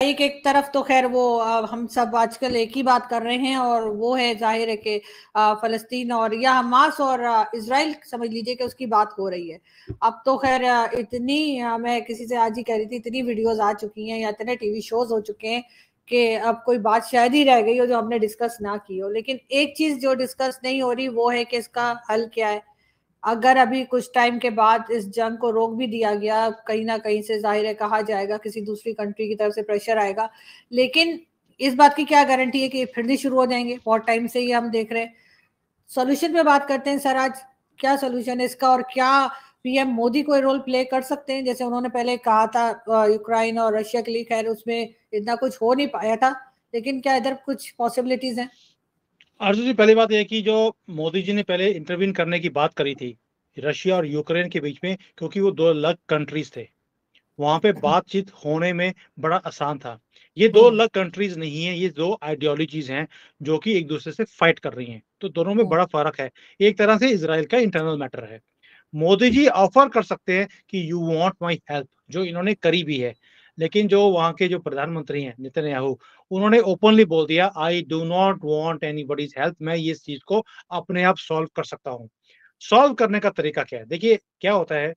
एक एक तरफ तो खैर वो हम सब आजकल एक ही बात कर रहे हैं, और वो है जाहिर है कि फलस्तीन और या हमास और इसराइल समझ लीजिए कि उसकी बात हो रही है। अब तो खैर इतनी मैं किसी से आज ही कह रही थी, इतनी वीडियोस आ चुकी हैं या इतने टीवी शोज हो चुके हैं कि अब कोई बात शायद ही रह गई हो जो हमने डिस्कस ना की हो। लेकिन एक चीज जो डिस्कस नहीं हो रही वो है कि इसका हल क्या है। अगर अभी कुछ टाइम के बाद इस जंग को रोक भी दिया गया, कहीं ना कहीं से जाहिर है कहा जाएगा किसी दूसरी कंट्री की तरफ से प्रेशर आएगा, लेकिन इस बात की क्या गारंटी है कि फिर भी शुरू हो जाएंगे। बहुत टाइम से ये हम देख रहे हैं। सॉल्यूशन पे बात करते हैं सर आज। क्या सॉल्यूशन है इसका, और क्या पीएम मोदी कोई रोल प्ले कर सकते हैं? जैसे उन्होंने पहले कहा था यूक्रेन और रशिया के लिए, खैर उसमें इतना कुछ हो नहीं पाया था, लेकिन क्या इधर कुछ पॉसिबिलिटीज हैं? अर्जुन जी, पहली बात यह कि जो मोदी जी ने पहले इंटरवीन करने की बात करी थी रशिया और यूक्रेन के बीच में, क्योंकि वो दो अलग कंट्रीज थे, वहां पे बातचीत होने में बड़ा आसान था। ये दो हम्म। अलग कंट्रीज नहीं है, ये दो आइडियोलॉजीज हैं जो कि एक दूसरे से फाइट कर रही हैं, तो दोनों में हम्म। बड़ा फर्क है। एक तरह से इसराइल का इंटरनल मैटर है। मोदी जी ऑफर कर सकते हैं कि यू वांट माय हेल्प, जो इन्होंने करी भी है। लेकिन जो वहां के जो प्रधानमंत्री हैं नेतन्याहू, उन्होंने ओपनली बोल दिया, I do not want anybody's help, मैं ये चीज को अपने आप सॉल्व कर सकता हूँ। सॉल्व करने का तरीका क्या है? देखिए क्या होता है,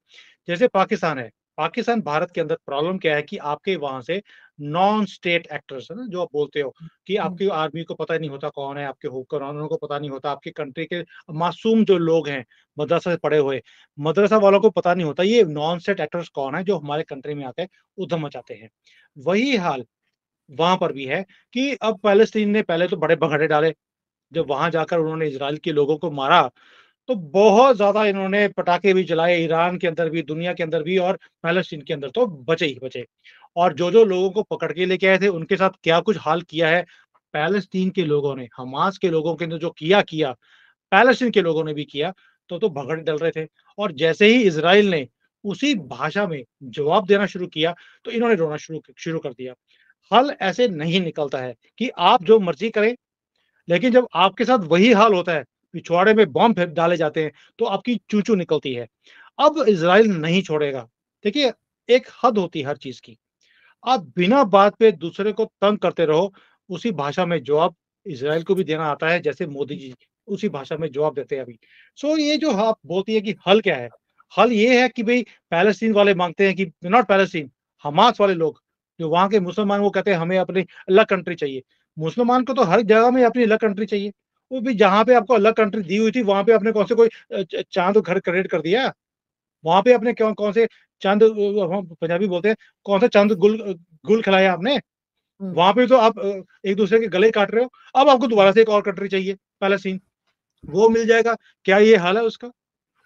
जैसे पाकिस्तान है, पाकिस्तान भारत के अंदर प्रॉब्लम क्या है कि आपके वहां से नॉन स्टेट एक्टर्स है ना, जो आप बोलते हो कि हम्म। आपकी आर्मी को पता नहीं होता कौन है, आपके हुक्मरानों को पता नहीं होता, आपकी कंट्री के मासूम जो लोग हैं मदरसा से पढ़े हुए, मदरसा वालों को पता नहीं होता ये नॉन स्टेट एक्टर्स कौन है जो हमारे कंट्री में आके उधम मचाते हैं। वही हाल वहां पर भी है कि अब पैलेस्टीन ने पहले तो बड़े भगड़े डाले, जब वहां जाकर उन्होंने इजराइल के लोगों को मारा तो बहुत ज्यादा इन्होंने पटाखे भी जलाए, ईरान के अंदर भी, दुनिया के अंदर भी, और पैलेस्टीन के अंदर तो बचे ही बचे। और जो जो लोगों को पकड़ के लेके आए थे उनके साथ क्या कुछ हाल किया है पैलेस्टीन के लोगों ने, हमास के लोगों के ने जो किया किया, पैलेस्टीन के लोगों ने भी किया। तो भगड़ डल रहे थे। और जैसे ही इसराइल ने उसी भाषा में जवाब देना शुरू किया तो इन्होंने रोना शुरू शुरू कर दिया। हल ऐसे नहीं निकलता है कि आप जो मर्जी करें, लेकिन जब आपके साथ वही हाल होता है, पिछवाड़े में बॉम्ब फेंक डाले जाते हैं, तो आपकी चू-चू निकलती है। अब इज़राइल नहीं छोड़ेगा। देखिए, एक हद होती है हर चीज़ की। आप बिना बात पे दूसरे को तंग करते रहो, उसी भाषा में जवाब इज़राइल को भी देना आता है, जैसे मोदी जी उसी भाषा में जवाब देते हैं अभी। सो ये जो आप बोलती है कि हल क्या है? हल ये है कि भई पैलेस्टीन वाले माँगते हैं कि नॉट पैलेस्टीन, हमास वाले लोग, जो वहाँ के मुसलमान, वो कहते हैं हमें अपनी अलग कंट्री चाहिए। मुसलमान को तो हर जगह में अपनी अलग कंट्री चाहिए। वो भी जहाँ पे आपको अलग कंट्री दी हुई थी, वहाँ पे आपने कौन से कोई च चाँद घर क्रिएट कर दिया? वहाँ पे आपने क्यों कौन से चंद हम पंजाबी बोलते हैं, कौन सा चंद गुल खिलाया आपने? हम्म। वहाँ पे तो आप एक-दूसरे के गले काट रहे हो। अब आपको दोबारा से एक और कंट्री चाहिए, पैलेस्टीन, वो मिल जाएगा। क्या ये हाल है उसका?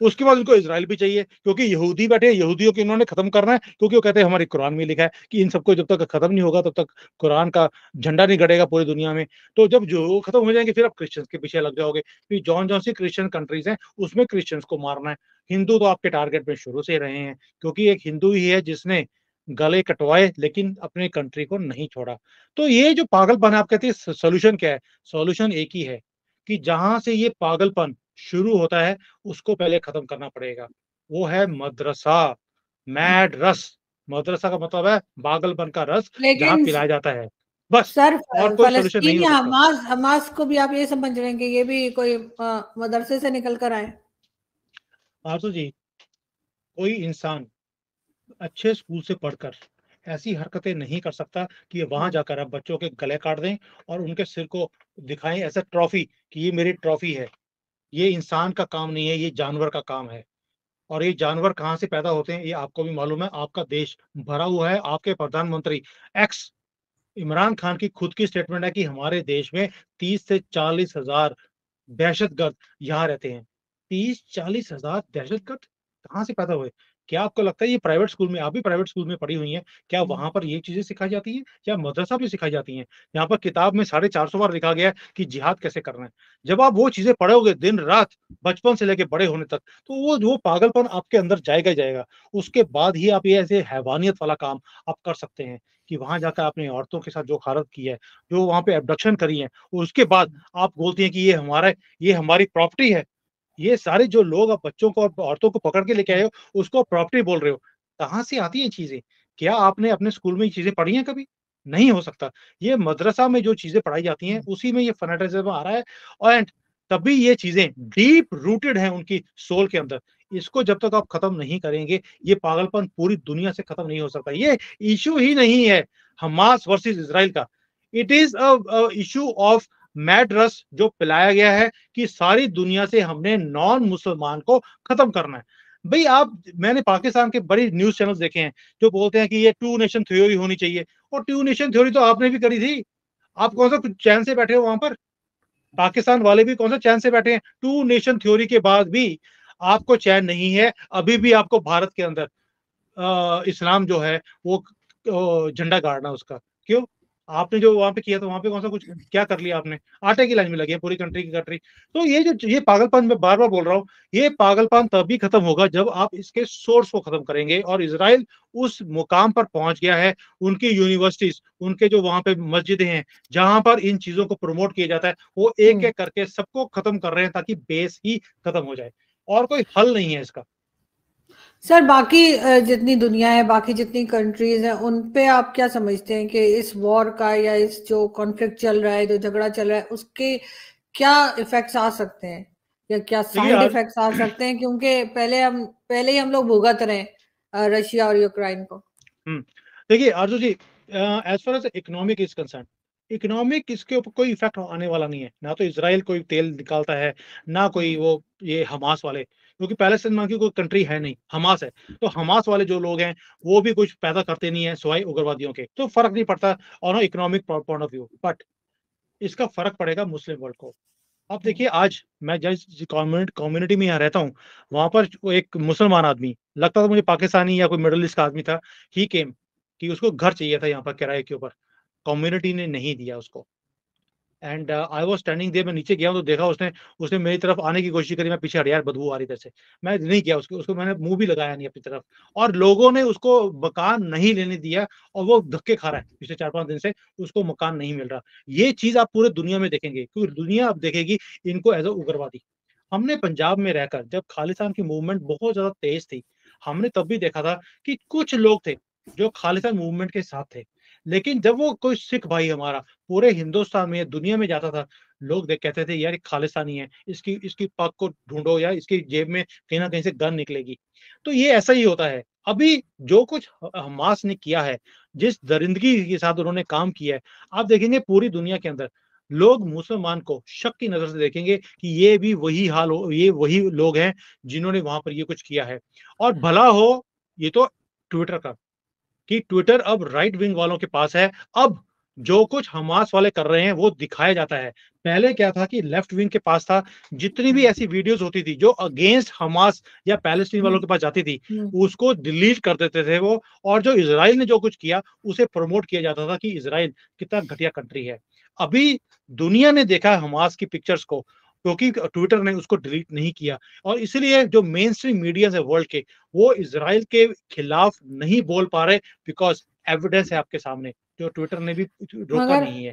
उसके बाद उनको इज़राइल भी चाहिए, क्योंकि यहूदी बैठे हैं, यहूदियों को इन्होंने खत्म करना है, क्योंकि वो कहते हैं हमारे कुरान में लिखा है कि इन सबको जब तक खत्म नहीं होगा तब तक कुरान का झंडा नहीं गड़ेगा पूरी दुनिया में। तो जब जो खत्म हो जाएँगे फिर आप क्रिश्चियंस के पीछे लग जाओगे। फिर जौन-जौन सी क्रिश्चियन कंट्रीज़ हैं, उसमें क्रिश्चियंस को मारना है। हिंदू तो आपके टारगेट में शुरू से रहे हैं, क्योंकि एक हिंदू ही है जिसने गले कटवाए लेकिन अपनी कंट्री को नहीं छोड़ा। तो ये जो पागलपन है, आप कहती है सॉल्यूशन क्या है? सॉल्यूशन एक ही है कि जहाँ से ये पागलपन शुरू होता है उसको पहले खत्म करना पड़ेगा। वो है मदरसा, मैड रस। मदरसा का मतलब है पागलपन का रस जहाँ लेकिन पिलाया जाता है। बस, सर और कोई सॉल्यूशन नहीं फलस्तीन हो या सकता। हमास हमास को भी आप ये समझ रहे हैं कि ये भी कोई मदरसे से निकल कर आए? आरज़ू जी, कोई इंसान अच्छे स्कूल से पढ़कर ऐसी हरकतें नहीं कर सकता कि वहाँ हम्म। जाकर आप बच्चों के गले काट दें और उनके सिर को दिखाएँ एज़ अ ट्रॉफी कि ये मेरी ट्रॉफी है। ये इंसान का काम नहीं है, ये जानवर का काम है। और ये जानवर कहाँ से पैदा होते हैं ये आपको भी मालूम है। आपका देश भरा हुआ है, आपके प्रधानमंत्री एक्स इमरान खान की खुद की स्टेटमेंट है कि हमारे देश में 30 से 40 हज़ार दहशतगर्द यहाँ रहते हैं। 30-40 हज़ार दहशतगर्द कहाँ से पैदा हुए? क्या आपको लगता है ये प्राइवेट स्कूल में, आप भी प्राइवेट स्कूल में पढ़ी हुई हैं, क्या हम्म। वहाँ पर ये चीज़ें सिखाई जाती हैं? या मदरसा में सिखाई जाती हैं? यहाँ पर किताब में 450 बार लिखा गया है कि जिहाद कैसे करना है। जब आप वो चीज़ें पढ़ोगे दिन-रात, बचपन से लेके बड़े होने तक, तो वो पागलपन आपके अंदर जाएगा ही जाएगा। उसके बाद ही आप ये ऐसे हैवानियत वाला काम आप कर सकते हैं कि वहाँ जाकर आपने औरतों के साथ जो गारत की है, जो वहाँ पे एब्डक्शन करी है, उसके बाद आप बोलती हैं कि ये हमारी प्रॉपर्टी है। ये सारे जो लोग आप बच्चों को और औरतों को पकड़ के लेके आए हो, उसको प्रॉपर्टी बोल रहे हो। कहाँ से आती हैं चीज़ें? क्या आपने अपने स्कूल में ये चीज़ें पढ़ी हैं कभी? नहीं हो सकता। ये मदरसा में जो चीज़ें पढ़ाई जाती हैं, उसी में ये फैनेटिज़्म आ रहा है एंड तभी ये चीज़ें डीप रूटेड हैं उनकी सोल के अंदर। इसको जब तक आप खत्म नहीं करेंगे, ये पागलपन पूरी दुनिया से खत्म नहीं हो सकता। ये इश्यू ही नहीं है हमास वर्सेस इज़राइल का। It is issue of mad रस जो पिलाया गया है कि सारी दुनिया से हमने नॉन मुसलमान को खत्म करना है। भई आप मैंने पाकिस्तान के बड़े न्यूज़ चैनल्स देखे हैं, जो बोलते हैं कि ये टू नेशन थ्योरी होनी चाहिए। और टू नेशन थ्योरी तो आपने भी करी थी। आप कौन सा चैन से बैठे हो वहाँ पर? पाकिस्तान वाले भी कौन सा चैन से बैठे हैं? टू नेशन थ्योरी के बाद भी आपको चैन नहीं है। अभी भी आपको भारत के अंदर इस्लाम जो है वो झंडा गाड़ना उसका। क्यों? आपने जो वहाँ पे किया था, वहाँ पे कौन-सा कुछ क्या कर लिया आपने? आटे की लाइन में लगे हैं पूरी कंट्री की कंट्री। तो ये पागलपन मैं बार-बार बोल रहा हूँ, ये पागलपन तभी खत्म होगा जब आप इसके सोर्स को खत्म करेंगे और इज़राइल उस मुकाम पर पहुँच गया है, उनकी यूनिवर्सिटीज़, उनके जो वहाँ पे मस्जिदें हैं, जहाँ पर इन चीज़ों को प्रमोट किया जाता है, वो एक-एक करके सबको खत्म कर रहे हैं ताकि बेस ही खत्म हो जाए। और कोई हल नहीं है इसका। सर बाकी जितनी दुनिया है, बाकी जितनी कंट्रीज हैं, उन पे आप क्या समझते हैं कि इस वॉर का या इस जो कॉन्फ्लिक्ट चल रहा है, जो झगड़ा चल रहा है, उसके क्या इफेक्ट्स आ सकते हैं या क्या देखिए साइड आज इफेक्ट्स आ सकते हैं? क्योंकि पहले ही हम लोग भुगत रहे हैं रशिया और यूक्रेन को। हुँ। देखिए Arzoo ji as far as economic is concerned, economic इसके ऊपर कोई इफ़ेक्ट आने वाला नहीं है। ना तो इज़राइल कोई तेल निकालता है, ना कोई वो ये हमास वाले, क्योंकि पैलेस्टाइन नाम की कोई कंट्री है नहीं, हमास है। तो हमास वाले जो लोग हैं, वो भी कुछ पैदा करते नहीं हैं सिवाय उग्रवादियों के। तो फ़र्क नहीं पड़ता on a economic point of view, but इसका फ़र्क पड़ेगा मुस्लिम वर्ल्ड को। अब देखिए आज मैं जिस कम्युनिटी में यहाँ रहता हूँ, वहाँ पर वो एक मुसलमान आदमी, लगता था मुझे पाकिस्तानी या कोई मिडल ईस्ट का आदमी था, ही केम कि उसको घर चाहिए था यहाँ पर किराए के ऊपर, कम्युनिटी ने नहीं दिया उसको। And I was standing there मैं नीचे गया हूँ तो देखा उसने उसने मेरी तरफ आने की कोशिश करी, मैं पीछे हट यार बदबू आ रही इधर से। मैं नहीं गया उसको उसको मैंने मुँह भी लगाया नहीं अपनी तरफ और लोगों ने उसको मकान नहीं लेने दिया और वो धक्के खा रहा है पिछले 4-5 दिन से, उसको मकान नहीं मिल रहा। ये चीज़ आप पूरे दुनिया में देखेंगे क्योंकि दुनिया अब देखेगी इनको एज़ अ उग्रवादी। हमने पंजाब में रहकर जब खालिस्तान की मूवमेंट बहुत ज़्यादा तेज़ थी, हमने तब भी देखा था कि कुछ लोग थे, जो खालिस्तान मूवमेंट के साथ थे। लेकिन जब वो कोई सिख भाई हमारा पूरे हिंदुस्तान में, दुनिया में जाता था, लोग देख कहते थे यार ये खालिस्तानी है, इसकी इसकी पग को ढूँढो या इसकी जेब में कहीं न कहीं से गन निकलेगी। तो ये ऐसा ही होता है। अभी जो कुछ हमास ने किया है, जिस दरिंदगी के साथ उन्होंने काम किया है, आप देखेंगे पूरी दुनिया के अंदर लोग मुसलमान को शक की नज़र से देखेंगे कि ये भी वही हाल हो ये वही लोग हैं जिन्होंने वहाँ पर ये कुछ किया है। और भला हो ये तो ट्विटर का कि ट्विटर अब राइट विंग वालों के पास है। अब जो कुछ हमास वाले कर रहे हैं वो दिखाया जाता है। पहले क्या था कि लेफ्ट विंग के पास था, जितनी भी ऐसी वीडियोज़ होती थी जो अगेंस्ट हमास या पैलेस्टीन वालों के पास जाती थी, उसको डिलीट कर देते थे वो और जो इज़राइल ने जो कुछ किया, उसे प्रमोट किया जाता था कि इज़राइल कितना घटिया कंट्री है। अभी दुनिया ने देखा है हमास की पिक्चर्स को, क्योंकि ट्विटर ने उसको डिलीट नहीं किया और इसलिए जो मेनस्ट्रीम मीडियाज़ है वर्ल्ड के, वो इज़राइल के खिलाफ नहीं बोल पा रहे बिकॉज़ एविडेंस है आपके सामने, जो ट्विटर ने भी रोका मगर नहीं है।